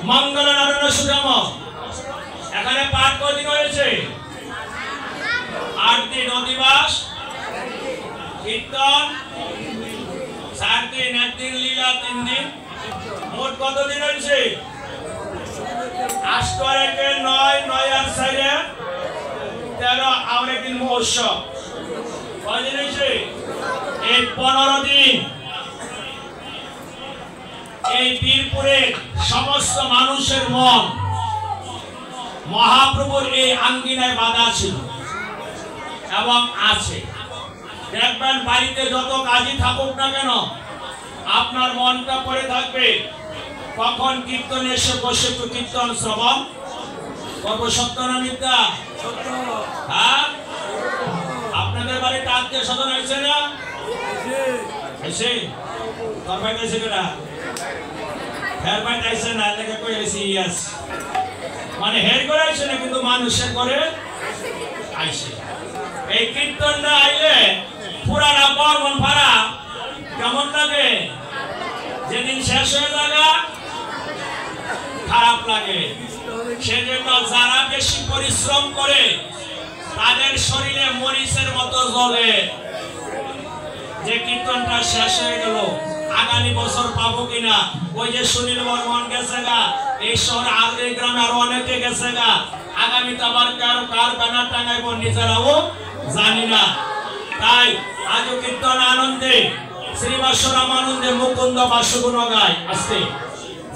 मंगल नारायण सुगम এখানে পাঠ কদিন হয়েছে 8 দিন অধিবাস কীর্তন 4 দিন 1 দিন লীলা 3 দিন মোট কত দিন হয়েছে 8 আর 1 9 9 আর 4 13 আর একদিন মহোৎসব কয় দিন হয়েছে এই 15 দিন এই বীরপুরে সমস্ত মানুষের মন মহাপ্রভুর এই আঙ্গিনায় বাঁধা ছিল এবং আছে। দেখবেন বাড়িতে যত কাজই থাকুক না কেন আপনার মনটা পড়ে থাকবে কখন কীর্তনে এসে বসে একটু কীর্তন শ্রবণ করবো। সত্য না মিথ্যা? হ্যাঁ, আপনাদের বাড়িতে আত্মীয় স্বজন আছে না? এসে তোর ভাই এসে কেনা হের ভাই আইসে না লেগে কই আইসি ইয়াস মানে হের করে আইসে না কিন্তু মানুষের করে আইসে। এই কীর্তনটা আইলে পুরানা বর্মন ভাড়া কেমন লাগে? যেদিন শেষ হয়ে যাবে খারাপ লাগে। সেজন্য যারা বেশি পরিশ্রম করে তাদের শরীরে মরিচের মতো জ্বলে যে কীর্তনটা শেষ হয়ে গেল আগামী বছর পাবো কিনা। ওই যে সুনীল বর্মন গেছে গা, এই শহরে আর এই গ্রামে আরো অনেকে গেছে গা, আগামীতে আবার কার ব্যানার টাঙাইবো নিজেরাও জানি না। তাই আজও কীর্তন আনন্দে শ্রীবাসরাম আনন্দে মুকুন্দ বাসগুণ গায় আসতে।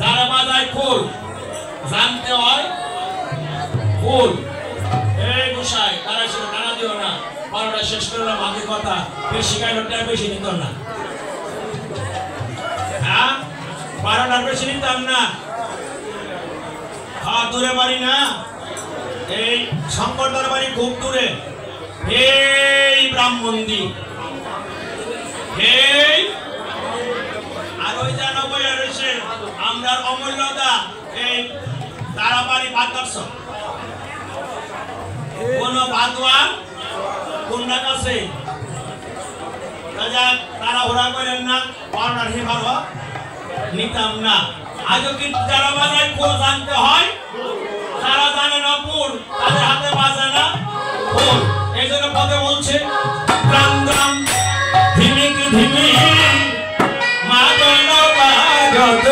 যারা বাজায় ফুল জানতে হয় ফুল এই গোসাই তারা ছিল টানা দিও না। 12টা শেষ করলাম আগে কথা বেশি গাইলটা বেশি নিত না। হ্যাঁ 12টার বেশি নিতাম না। দূরে বাড়ি না, এই শঙ্করদার বাড়ি খুব দূরে। এই ব্রাহ্মণদি এই আর ওই জানা বইয়া রয়েছে আমরা অমূল্যদা এই তারা বাড়ি বাদর্শ কোন বাদওয়ান কোনটা কাছে তারা ওরা করেন না 12টার হিমার নিতাম না। আজও কি যারা বাজায় ফুল জানতে হয়, যারা জানে না ফুল তাদের হাতে বাজে না ফুল। এই জন্য পদে বলছে গ্রাম গ্রাম ধিমিক ধিমি মাদল বাজত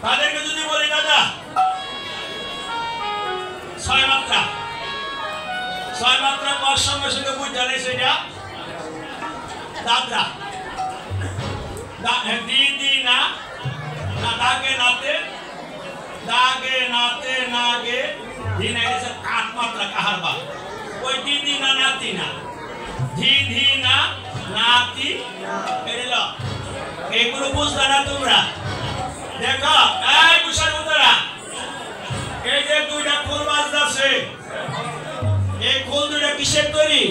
তাদেরকে যদি বলি দাদা 6 মাত্রা কর সঙ্গে সঙ্গে বুঝ জানে সেটা দাদা দিদি না না দাগে নাতে নাগে দিন এসে 8 মাত্রা কাহার বা ওই দিদি না নাতি না ধি না নাতি এলো এগুলো বুঝতে না তোমরা। দেখো এই কুশার উত্তরা এই যে দুইটা ফুল বাজছে এই ফুল দুইটা কিসের তৈরি?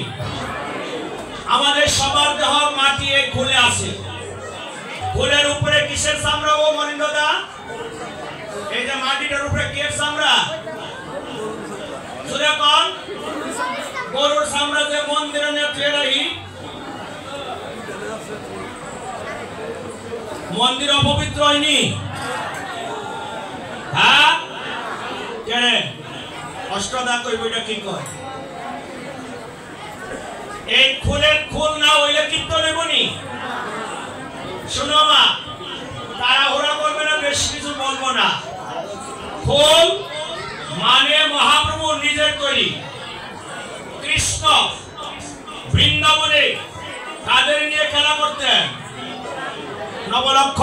আমাদের সবার দেহ মাটি এই ফুলে আছে। ফুলের উপরে কিসের চামড়া ও মনিন্দা? আমরা যে মন্দিরে নেত্রে রাখি, মন্দির অপবিত্র হয়নি? হ্যাঁ, কেন অষ্টদা কই বইটা কি কয়? এই ফুলের ফুল না হইলে কিন্তু নেবনি। শুনো মা, তাড়াহুড়া করবে না, বেশি কিছু বলবো না। ফুল মানে মহাপ্রভু নিজের তৈরি। কৃষ্ণ বৃন্দাবনে তাদের নিয়ে খেলা করতেন। নবলক্ষ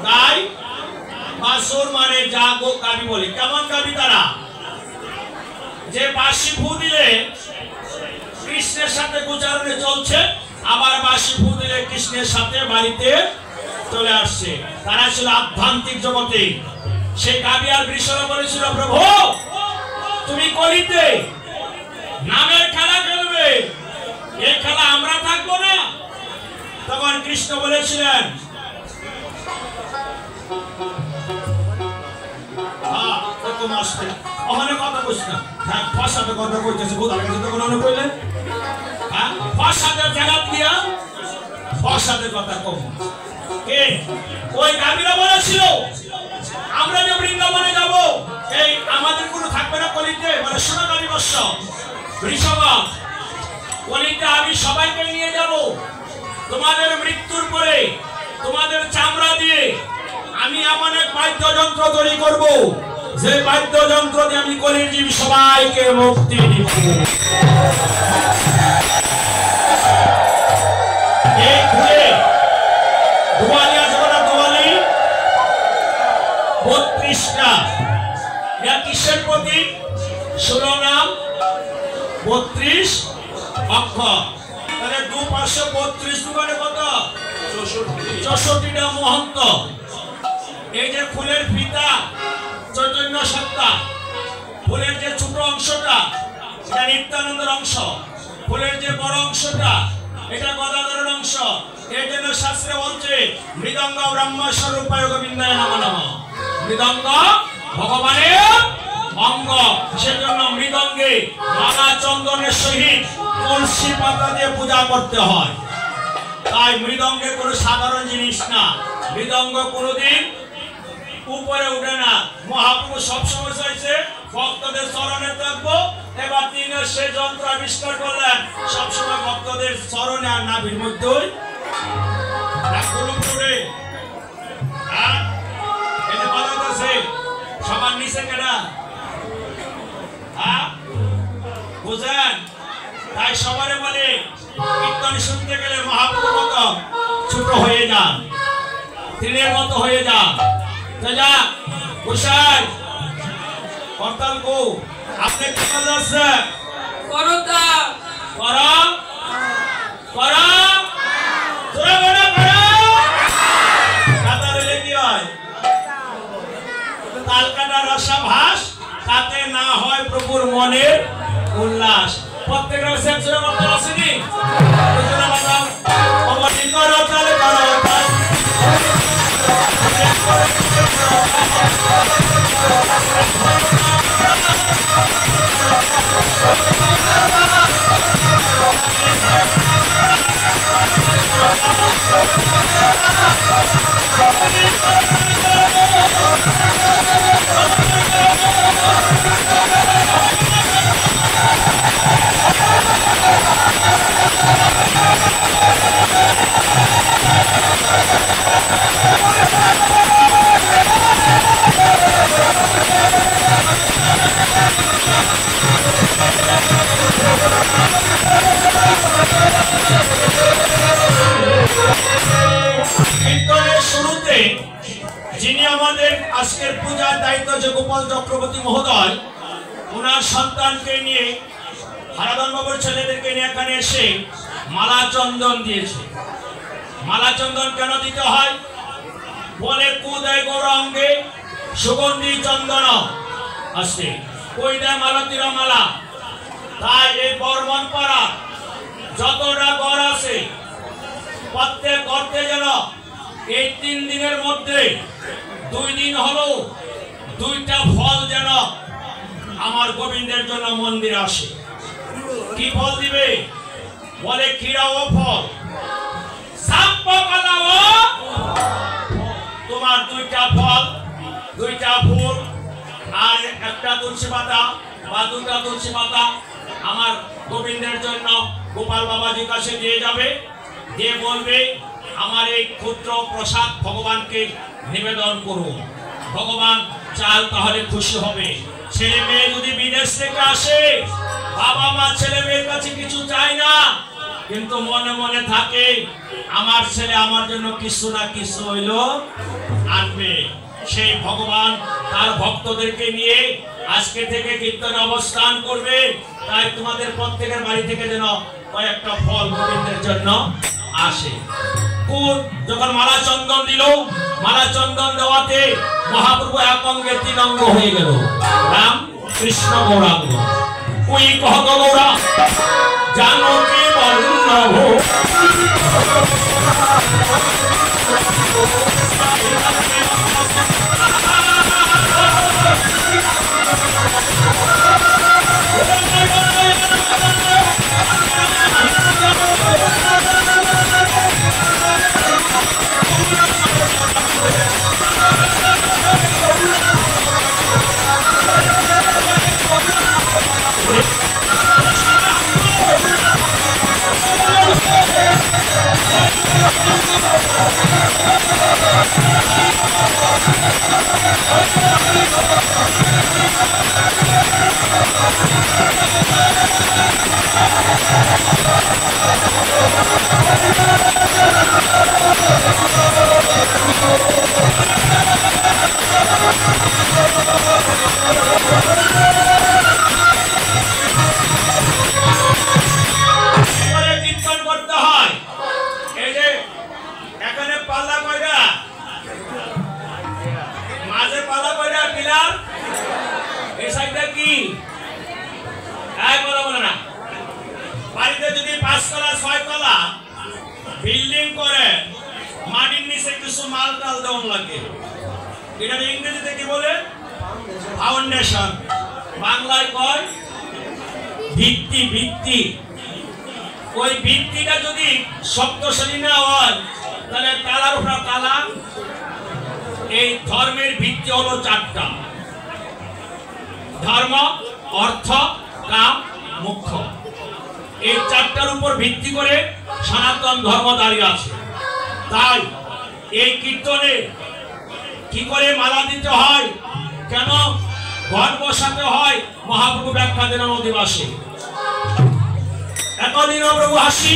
গাই বাসুর মানে জাগো গাবি বলে। কেমন গাবি তারা? যে বাঁশি ফু দিলে কৃষ্ণের সাথে গোচারণে চলছে, আবার বাঁশি ফু দিলে কৃষ্ণের সাথে বাড়িতে চলে আসছে। তারা ছিল আধ্যাত্মিক জগতে। সে গাবি আর বৃষরা বলেছিল, প্রভু তুমি কলিতে নামের খেলা খেলবে, এই খেলা আমরা থাকবো না। তখন কৃষ্ণ বলেছিলেন, কথা বলছি না, ফসাতে কথা কইতেছে, বোধার কাছে তখন অনেক কইলেন, ফসাতে জায়গা দিয়া ফসাতে কথা কম। কে ওই গাভীরা বলেছিল, আমরা যে বৃন্দাবনে যাব, এই আমাদের কোনো থাকবে না কলিতে, মানে সোনাগামী বর্ষ বৃষভ কলিতে আমি সবাইকে নিয়ে যাব। তোমাদের মৃত্যুর পরে তোমাদের চামড়া দিয়ে আমি এমন এক বাদ্যযন্ত্র তৈরি করব, যে বাদ্যযন্ত্র দিয়ে আমি কলির জীব সবাইকে মুক্তি দিব। এই ঘুরে দুয়ালি আছে না, দুয়ালি 32টা। এটা কিসের প্রতীক? শিরোনাম 32 অক্ষর। তাহলে দুপাশে 32, দুবারে কত? 64টা মহন্ত। এই যে ফুলের ফিতা চৈতন্য সত্তা, ফুলের যে ছোট অংশটা এটা নিত্যানন্দের অংশ, ফুলের যে বড় অংশটা এটা গদাধরের অংশ। এই জন্য শাস্ত্রে বলছে মৃদঙ্গ ব্রহ্ম স্বরূপায় গোবিন্দায় নমঃ নমঃ। মৃদঙ্গ ভগবানের অঙ্গ, সেজন্য মৃদঙ্গে মালা চন্দনের সহিত তুলসী পাতা দিয়ে পূজা করতে হয়। তাই মৃদঙ্গে কোনো সাধারণ জিনিস না, মৃদঙ্গ কোনোদিন উপরে উঠে না। মহাপ্রভু সবসময় চাইছে ভক্তদের চরণে থাকবো। এবার তিনি সে যন্ত্র আবিষ্কার করলেন, সবসময় ভক্তদের চরণে আর নাভির মধ্যেই সবার নিচে কেনা বুঝেন। তাই সবারে বলে কীর্তন শুনতে গেলে মহাপ্রভুর মতো ছোট হয়ে যান, তিনের মতো হয়ে যান। গোসাই করতাল কো আপনি কি যাচ্ছে করতা করা করা তোরা বড় করা কাটা রেলে কি হয়? তালকাটা রসাভাস, তাতে না হয় প্রভুর মনের উল্লাস। প্রত্যেকের সেক্সরে করতে আসেনি ওজনা বাজাও অবধি করো তালে করো তাল যিনি আমাদের আজকের পূজার দায়িত্ব যে গোপাল চক্রবর্তী মহোদয়, ওনার সন্তানকে নিয়ে হারাধন বাবুর ছেলেদেরকে নিয়ে এখানে এসে মালা চন্দন দিয়েছে। মালা চন্দন কেন দিতে হয়? বলে কুদয় গৌরাঙ্গে সুগন্ধি চন্দন আসছে, কই দেয় মালতীর মালা। তাই এই বর্মন পাড়া যতটা ঘর আছে প্রত্যেক গর্তে যেন এই 3 দিনের মধ্যে 2 দিন হলো 2টা ফল যেন আমার গোবিন্দের জন্য মন্দিরে আসে। কি ফল দিবে? বলে ক্ষীরা ও ফল, সাপ্প কলা ও তোমার দুইটা ফল, দুইটা ফুল আর একটা তুলসী পাতা বা দুটা তুলসী পাতা আমার গোবিন্দের জন্য গোপাল বাবাজির কাছে দিয়ে যাবে, দিয়ে বলবে আমার এই ক্ষুদ্র প্রসাদ ভগবানকে নিবেদন করুন। ভগবান চাল তাহলে খুশি হবে। ছেলে মেয়ে যদি বিদেশ থেকে আসে, বাবা মা ছেলে মেয়ের কাছে কিছু চায় না, কিন্তু মনে মনে থাকে আমার ছেলে আমার জন্য কিছু না কিছু হইল আনবে। সেই ভগবান তার ভক্তদেরকে নিয়ে আজকে থেকে কীর্তনে অবস্থান করবে। তাই তোমাদের প্রত্যেকের বাড়ি থেকে যেন কয়েকটা ফল গোবিন্দের জন্য আসে। যখন মালা চন্দন দিল, মালা চন্দন দেওয়াতে মহাপ্রভু এক অঙ্গে তিন অঙ্গ হয়ে গেল, রাম কৃষ্ণ গৌরাঙ্গ। ওই কহ গৌরা জানো কি বল্লভ, বিল্ডিং করে মাটির নিচে কিছু মাল টাল দেওয়া লাগে, এটা ইংরেজিতে কি বলে? ফাউন্ডেশন। বাংলায় কয় ভিত্তি। ভিত্তি, ওই ভিত্তিটা যদি শক্তশালী না হয় তাহলে তালার উপর তালা। এই ধর্মের ভিত্তি হলো চারটা: ধর্ম, অর্থ, কাম, মোক্ষ। এই চারটার উপর ভিত্তি করে সনাতন ধর্ম দাঁড়িয়ে আছে। তাই এই কীর্তনে কি করে মালা দিতে হয়, কেন ঘর বসাতে হয়, মহাপ্রভু ব্যাখ্যা দেন দিবসে। একদিন প্রভু আসি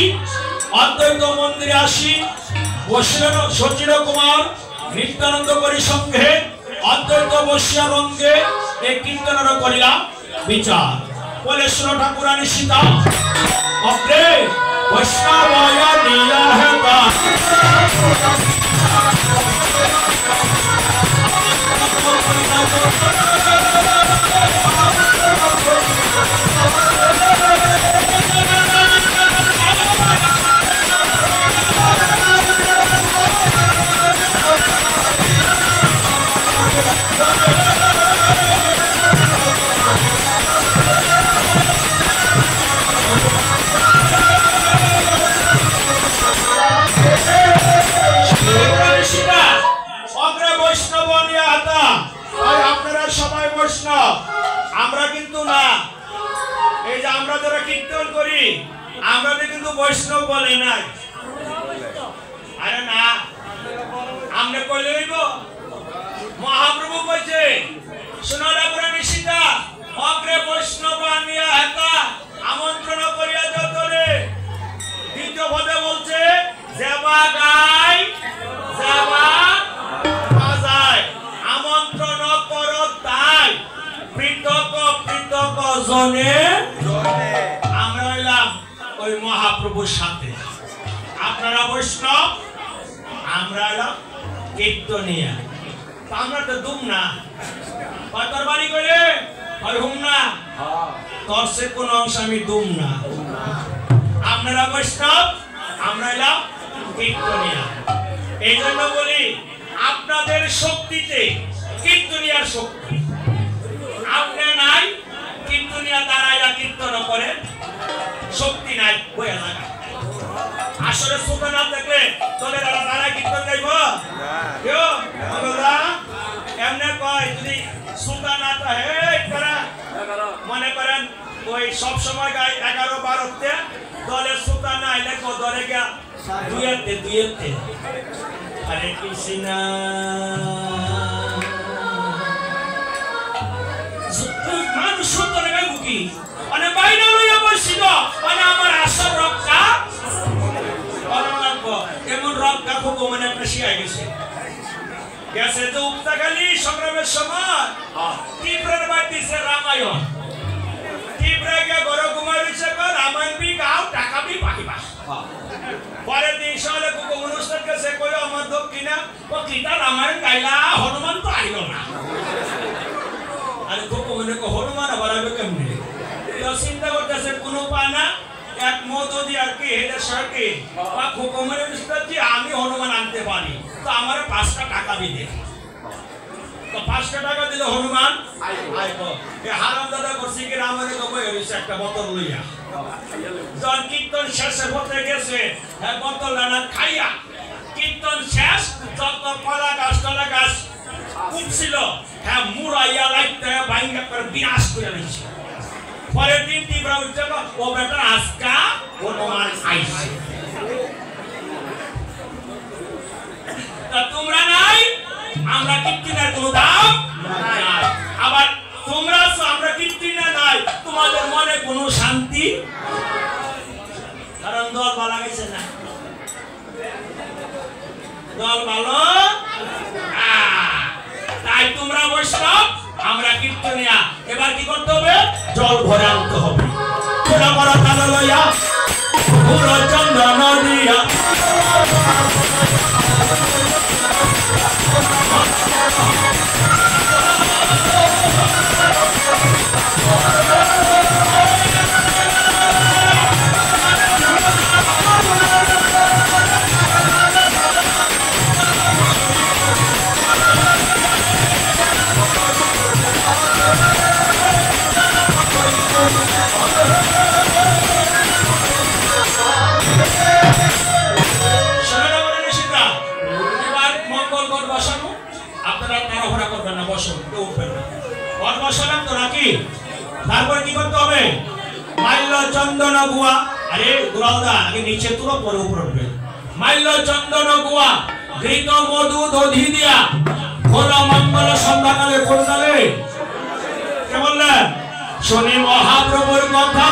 অদ্বৈত মন্দিরে আসি, বসিলেন সচির কুমার নিত্যানন্দ করি সঙ্গে অদ্বৈত বসিয়া রঙ্গে এই কীর্তনের করিলাম বিচার। বলে শুনো ঠাকুরানী সীতা অগ্রে বৈষ্ণবয়া নিয়া হেতা, সবাই বৈষ্ণব, আমরা কিন্তু না। এই যে আমরা যারা কীর্তন করি আমরা কিন্তু বৈষ্ণব বলে নাই। আরে না, আমরা কইলে হইব? মহাপ্রভু কইছে শোনো ঠাকুরানী সীতা অগ্রে বৈষ্ণব আনিয়া হেতা আমন্ত্রণ করিয়া যতরে। দ্বিতীয় পদে বলছে যেবা গায় যেবা বাজায়, আমন্ত্রণ করো তাই পৃথক পৃথক জনে। আমরা হইলাম ওই মহাপ্রভুর সাথে। আপনারা বৈষ্ণব, আমরা হইলাম কীর্তনিয়া। আমরা তো দুম না, তোর বাড়ি করে হুম না, তোর সে কোন অংশ আমি দুম না। আপনারা বৈষ্ণব, আমরা হইলাম কীর্তনিয়া। এই জন্য বলি আপনাদের শক্তিতে কীর্তনিয়ার শক্তি। আপনি নাই, কীর্তনিয়া দাঁড়াইয়া কীর্তন করে শক্তি নাই বইয়া থাকা। আসলে সুতা না থাকলে তোদের তারা কীর্তন গাইব কেউ এমনি কয় যদি সুতা না থাকে মনে করেন ওই সব সময় গায় 11-12তে দলের সুতা নাই দেখো দলে গিয়া দুইতে হরে কৃষ্ণ মানুষ সুতরে গাইব কি মানে বাইরে লইয়া বসছিল মানে আমার আসল রক্ষা এমন রক্ষা খুব মানে বেশি হয়ে গেছে গেছে তো উক্তাকালী সংগ্রামের সময় তীব্রের বাড়িছে রামায়ণ তীব্রে গিয়ে বড় কুমার হয়েছে রামায়ণ বি গাও টাকা বি পাকিবা পরের দিন সকালে কুক অনুষ্ঠান গেছে কই আমার দক্ষিণা ও কিতা রামায়ণ গাইলা হনুমান তো আইল না আরে কুক মনে কো হনুমান আবার আইবে কেমনে চিন্তা করতেছে কোনো পানা এক মতো দিয়ে আর কি হেডের সরকে বা কুকুমের অনুষ্ঠান যে আমি হনুমান আনতে পারি তো আমার 5টা টাকা দিতে তো 5টা টাকা দিলে হনুমান আইব এ হারাম দাদা করছি কি রামায়ণে তো বই হইছে একটা বোতল লইয়া যখন কীর্তন শেষে হতে গেছে হ্যাঁ বোতল না খাইয়া কীর্তন শেষ যত কলা গাছ উঠছিল হ্যাঁ মুড়াইয়া লাইতে ভাঙ্গা করে বিনাশ করে দিয়েছে পরের দিন তীব্রা উঠছে ও বেটা আজকা হনুমান আইছে তা তোমরা নাই আমরা কীর্তনের কোনো দাম নাই আবার তোমরা আমরা কীর্তনে নাই তোমাদের মনে কোনো শান্তি কারণ দল ভালো গেছে না দল ভালো তাই তোমরা বৈষ্ণব আমরা কীর্তনিয়া এবার কি করতে হবে জল ভরে আনতে হবে পুরা বড় কালো লইয়া পুরো চন্দন দিয়া তারপরে কি করতে হবে মাল্য চন্দন গুয়া আরে গুড়াওদা আগে নিচে তুলো পরে উপরে উঠবে মাল্য চন্দন গুয়া ঘৃত মধু দধি দিয়া ঘোর মঙ্গল সন্ধ্যাকালে করলে কে বললেন শনি মহাপ্রভুর কথা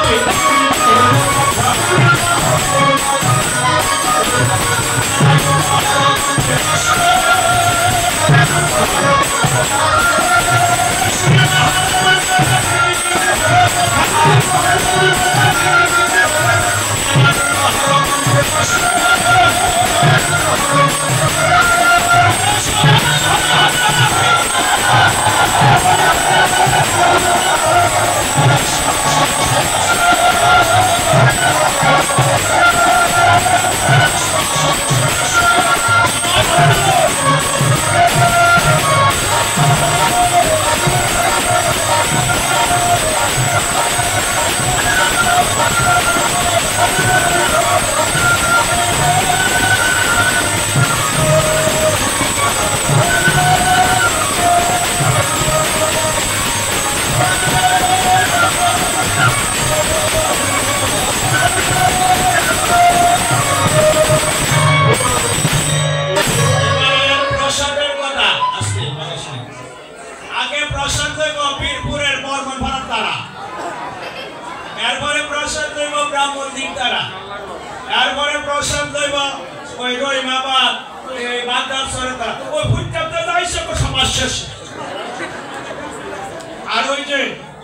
আর ওই যে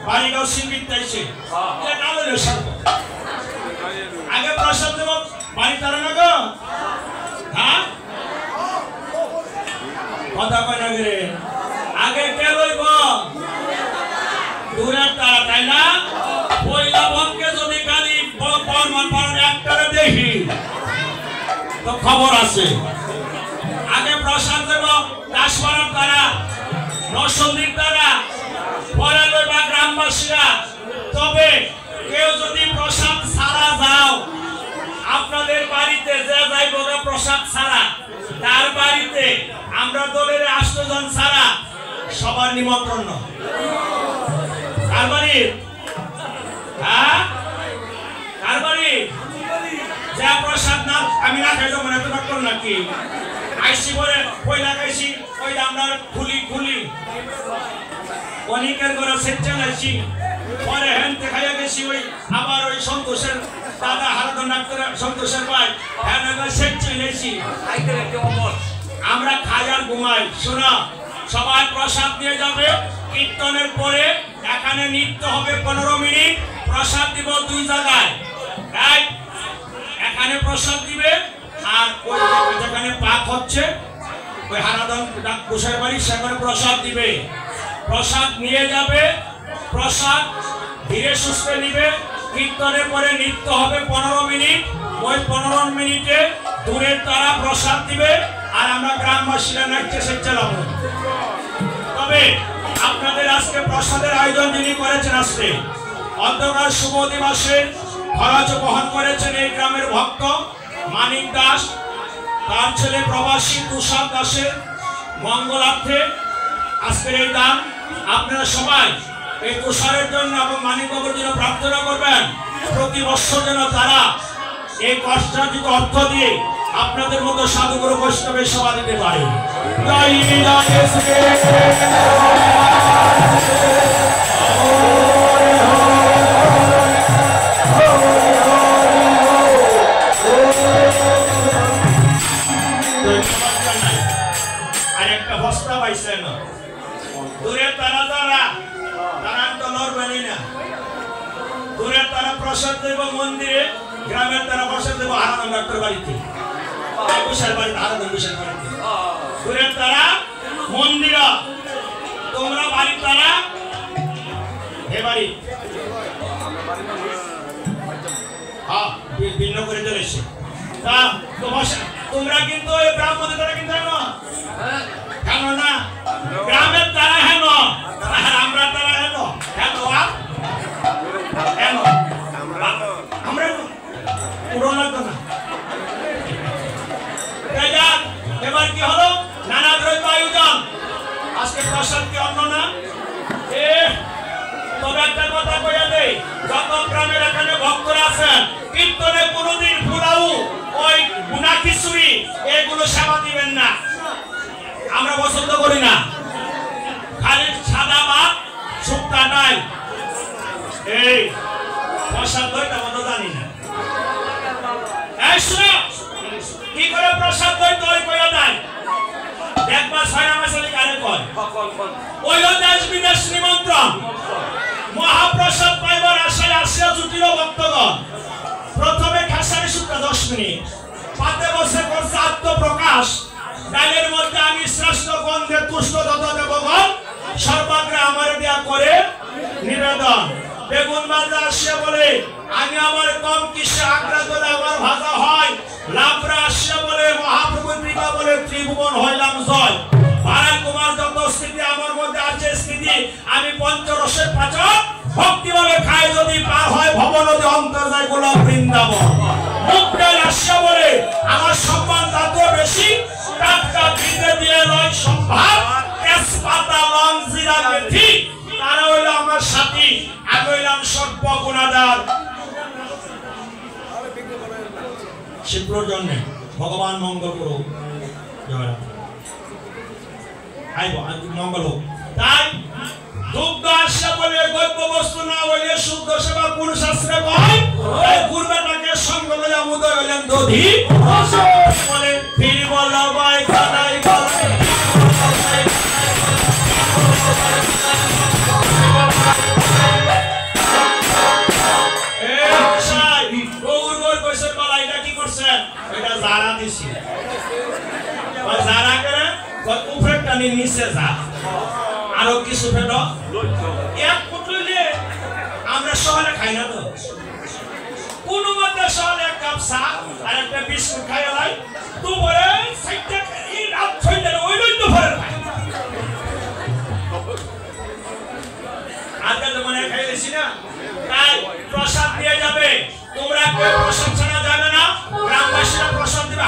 বাড়িগাঁও সিঙ্গিত চাইছে আগে প্রসাদ দেব বাড়ি তারা না গো হ্যাঁ কথা কয় না রে আগে কে লইব দূরের তারা তাই না পয়লা বনকে যদি খালি একটারে দেখি তো খবর আছে আগে প্রসাদ দেব দাসপাড়ার তারা নরসিংদীর তারা পরে লইবা গ্রামবাসীরা তবে কেউ যদি প্রসাদ যাইব প্রসাদ ছাড়া, তার বাড়িতে আমরা দলের 8 জন ছাড়া সবার নিমন্ত্রণ। কার বাড়ি? হ্যাঁ, কার বাড়ি? যা প্রসাদ না আমি না খাইতো মনে তো ডাক্তার নাকি আইসি বলে কই লাগাইছি ওই আমরা খুলি অনেকের ঘরে সেটা লাইছি, পরে হেনতে খাইয়া গেছি ওই আবার ওই সন্তোষের দাদা হারাধন ডাক্তার সন্তোষের ভাই হ্যাঁ সেটা লাইছি। আমরা খাই আর ঘুমাই। শোনা, সবাই প্রসাদ নিয়ে যাবে। কীর্তনের পরে এখানে নৃত্য হবে 15 মিনিট। প্রসাদ দিব 2 জায়গায়, রাইট? এখানে প্রসাদ দিবে আর ওই যেখানে পাক হচ্ছে ওই হারাধন ডাক্তার বাড়ি সেখানে প্রসাদ দিবে। প্রসাদ নিয়ে যাবে, প্রসাদ ধীরে সুস্থে নিবে। কীর্তনের পরে নৃত্য হবে 15 মিনিট। ওই 15 মিনিটে দূরের তারা প্রসাদ দিবে আর আমরা গ্রামবাসীরা নাচতে সেচালাম। তবে আপনাদের আজকে প্রসাদের আয়োজন যিনি করেছেন, আজকে অন্ধকার শুভ দিবসের খরচ বহন করেছেন এই গ্রামের ভক্ত মানিক দাস, তার ছেলে প্রবাসী তুষার দাসের মঙ্গলার্থে আজকের এই দান। আপনারা সবাই এই তুষারের জন্য এবং মানিক বাবুর জন্য প্রার্থনা করবেন প্রতি বছর যেন তারা এই কষ্টার্জিত অর্থ দিয়ে আপনাদের মতো সাধুগুরু বৈষ্ণবের সেবা দিতে পারে। জয় আর একটা বস্তা পাইছে না দূরে তারা তো লড়বেনই না। দূরে তারা প্রসাদ দেব মন্দিরে, গ্রামের তারা প্রসাদ দেব হারাধন ডাক্তার বাড়িতে, বিশাল বাড়িতে, হারাধন বিশাল বাড়িতে। দূরে তারা মন্দির, তোমরা বাড়ি তারা এ বাড়ি ভিন্ন করে চলেছে। তা তোমরা কিন্তু ওই ব্রাহ্মণের তারা কিন্তু হেন না, গ্রামের তারা হেন আর আমরা তারা হেন হেন আমরা পুরো লাগতো না। এবার কি হলো, নানা দ্রব্য আয়োজন। আজকে প্রসাদ কি অন্য না? তবে একটা কথা কইয়া দেই, যত গ্রামের এখানে ভক্তরা আছেন কীর্তনে কোনোদিন পোলাও ওই গুনা খিচুড়ি এগুলো সেবা দিবেন না, আমরা পছন্দ করি না। খালি সাদা ভাত শুক্তা ডাল, এই প্রসাদ দইটা মতো জানি না। কি করে প্রসাদ দই দই কইয়া দেয় একবার 6 মাসে কারে কয় ওই দেশ বিদেশ নিমন্ত্রণ মহাপ্রসাদ পাইবার আশায় আসিয়া জুটিল ভক্তগণ। প্রথমে খেসারি শুক্তা 10 মিনিট, পাতে বসে করছে আত্মপ্রকাশ। ডালের মধ্যে আমি শ্রেষ্ঠ গন্ধে তুষ্ট যত দেবগণ সর্বাগ্রে আমার দেয়া করে নিবেদন। বেগুন ভাজা আসিয়া বলে আমি আমার কম কিসে আগ্রা করে আমার ভাজা হয়। লাভরা আসিয়া বলে মহাপ্রভু কৃপা বলে ত্রিভুবন হইলাম জয়। ভারত কুমার যত স্থিতি আমার মধ্যে আছে স্থিতি, আমি পঞ্চরসের পাচক ভক্তিভাবে খাই যদি পার হয় ভব নদী অন্তর যায় গোলাপ বৃন্দাবন। মুক্তের আসিয়া বলে আমার সম্মান তত বেশি, টাটকা ভিজে দিয়ে লয় সম্ভার, তেজপাতা লং জিরা মেথি, তারা হইল আমার সাথী, আমি হইলাম সর্ব গুণাদার। শিবপুর জন্য ভগবান মঙ্গল করো, মঙ্গল হোক। তাই দুগ্ধ আসা বলে গল্প বস্তু না হইলে শুদ্ধ সেবা কোন শাস্ত্রে কয়? তাই গুরুটাকে সঙ্গ লইয়া উদয় হইলেন দধি বলে ফির বল ভাই কানাই বলে जारा दिसी और जारा करे कोई ऊपर टानी नीचे जा आरो কিছু ফেলো এক পুটলে আমরা সকালে খাই না তো কোন মতে সকালে এক কাপ চা আর একটা বিস্কুট খাই লাই তো পরে সাইডটা এই রাত ছয়টা ওইটাই তো ভরে খাই আজকে তো মনে খাইলেছি না তাই প্রসাদ দিয়ে যাবে তোমরা কেউ প্রসাদ ছাড়া যাবে না গ্রামবাসীরা প্রসাদ দিবে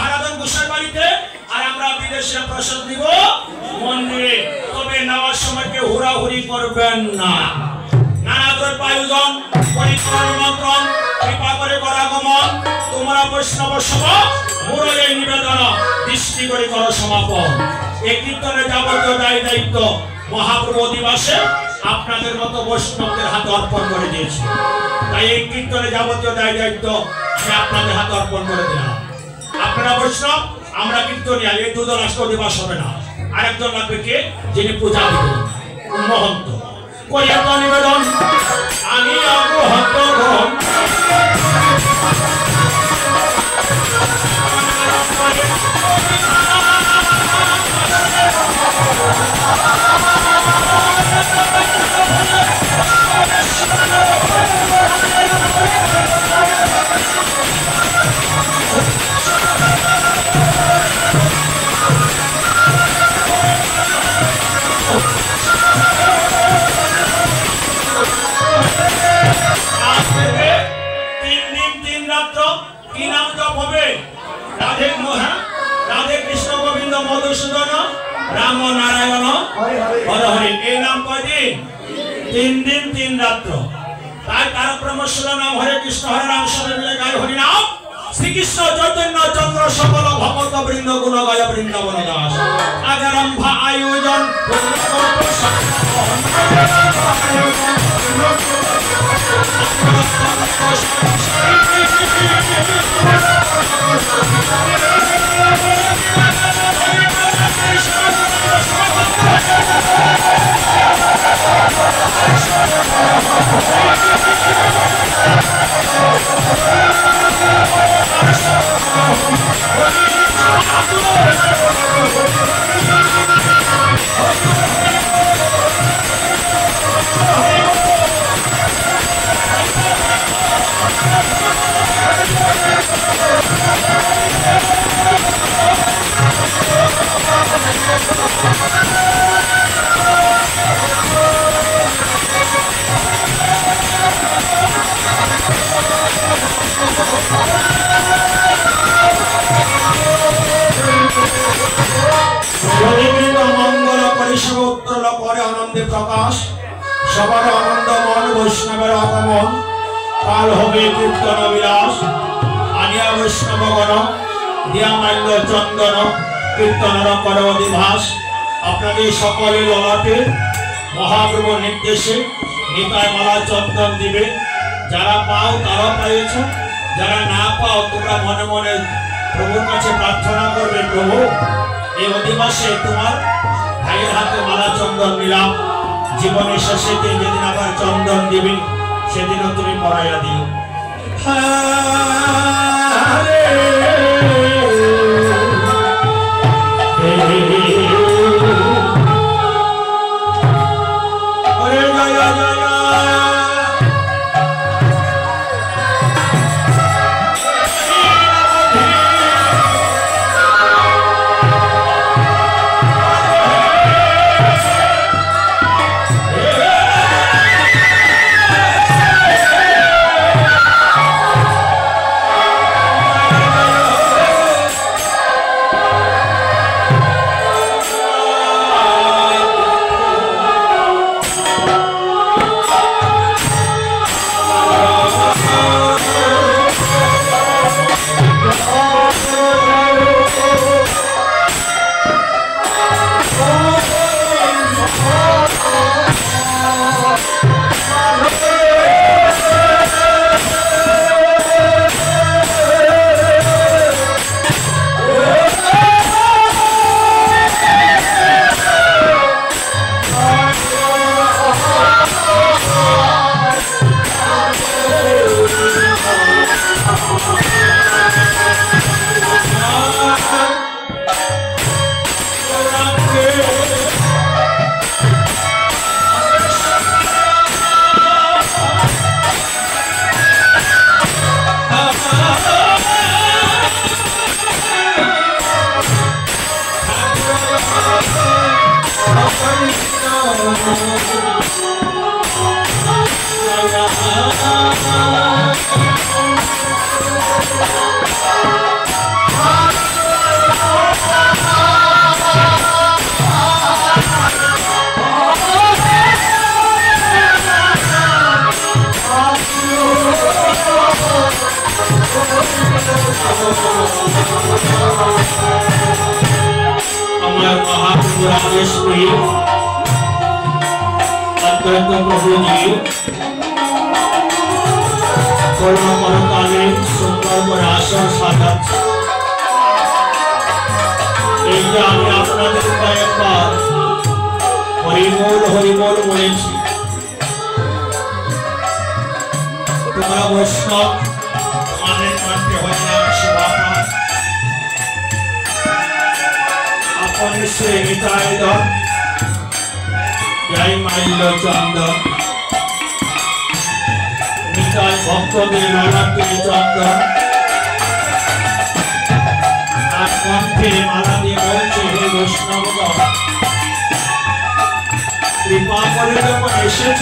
নেওয়ার সময় কেউ হুড়াহুড়ি করবেন না। নানাদের আয়োজন পরীক্ষার নিমন্ত্রণ কৃপা করে করাগমন তোমরা বৈষ্ণব সভা মুরলী নিবেদন দৃষ্টি করে করো সমাপন। এই কীর্তনের যাবতীয় দায় দায়িত্ব মহাপ্রভু দিবসে আপনাদের মতো বৈষ্ণবদের হাতে অর্পণ করে দিয়েছি। তাই এই কীর্তনের যাবতীয় দায় দায়িত্ব আমি আপনাদের হাতে অর্পণ করে দিলাম। আপনারা বৈষ্ণব, আমরা কীর্তনিয়া। এই দুজন রাষ্ট্র দিবস হবে না, আরেকজন লাগবে কে, যিনি পূজা দিবেন, মহন্ত। করিয়া নিবেদন আমি মহন্ত গ্রহণ মধুসূদন রাম নারায়ণ হরে হরে। এই নাম কয়দিন? 3 দিন 3 রাত্র। তাই কারক্রমশীল নাম হরে কৃষ্ণ হরে রাম সবে মিলে গায় হরি নাম। শ্রীকৃষ্ণ চৈতন্য চন্দ্র সকল ভগত বৃন্দ গুণ গায় বৃন্দাবন দাস। আগারম্ভা আয়োজন প্রকাশ সবার আনন্দমন বৈষ্ণবের আগমন। কাল হবে কীর্তন বিলাস আনিয়া বৈষ্ণবগণ দিয়া মাল্য চন্দন কীর্তনের কর অধিবাস। আপনাদের সকলের ললাটে মহাপ্রভুর নির্দেশে নিতাই মালা চন্দন দিবে। যারা পাও তারা পাইছ, যারা না পাও তোমরা মনে মনে প্রভুর কাছে প্রার্থনা করবে, প্রভু এই অধিবাসে তোমার ভাইয়ের হাতে মালা চন্দন নিলাম, জীবনের শেষে যেদিন আবার চন্দন দিবি সেদিনও তুমি পড়াইয়া দিও। श्री अद्वैत प्रभु जी করুণাকালীন সুন্দর করে আসন সাজাচ্ছে। এই যে আমি আপনাদের কয়েকবার হরিবোল হরিবোল বলেছি, তোমরা বৈষ্ণব তোমাদের কণ্ঠে হরিনাম সেবা পাঠ আপন শ্রী নিতাই দত্ত জয় মাল্য চন্দন নিতাই ভক্তদের মালাকে চন্দন আর কণ্ঠে মালা দিয়ে বলছে, হে বৈষ্ণবগণ, কৃপা করে যখন এসেছ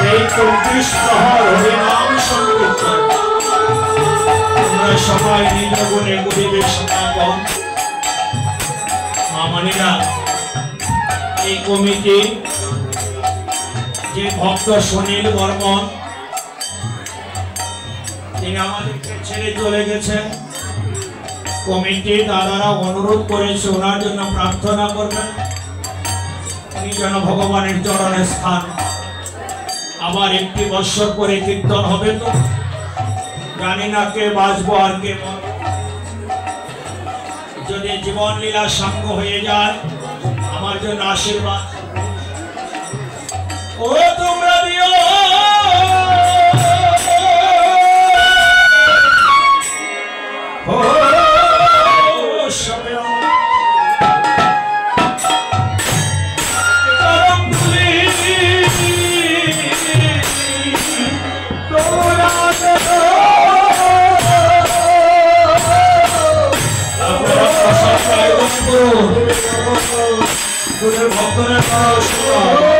এই 24 প্রহর হরিনাম সংকীর্তন তোমরা সবাই নিজ গুণে করিবে সমাগম। মামানিরা, এই কমিটি যে ভক্ত সুনীল বর্মন তিনি আমাদেরকে ছেড়ে চলে গেছেন, কমিটি দাদারা অনুরোধ করেছে ওনার জন্য প্রার্থনা করবেন, উনি যেন ভগবানের চরণে স্থান। আবার 1 বছর পরে কীর্তন হবে, তো জানি না কে বাঁচবো আর কে মরবো। যদি জীবন লীলা সাঙ্গ হয়ে যায় আমার জন্য আশীর্বাদ ও তোমরা দিও। ভক্তরা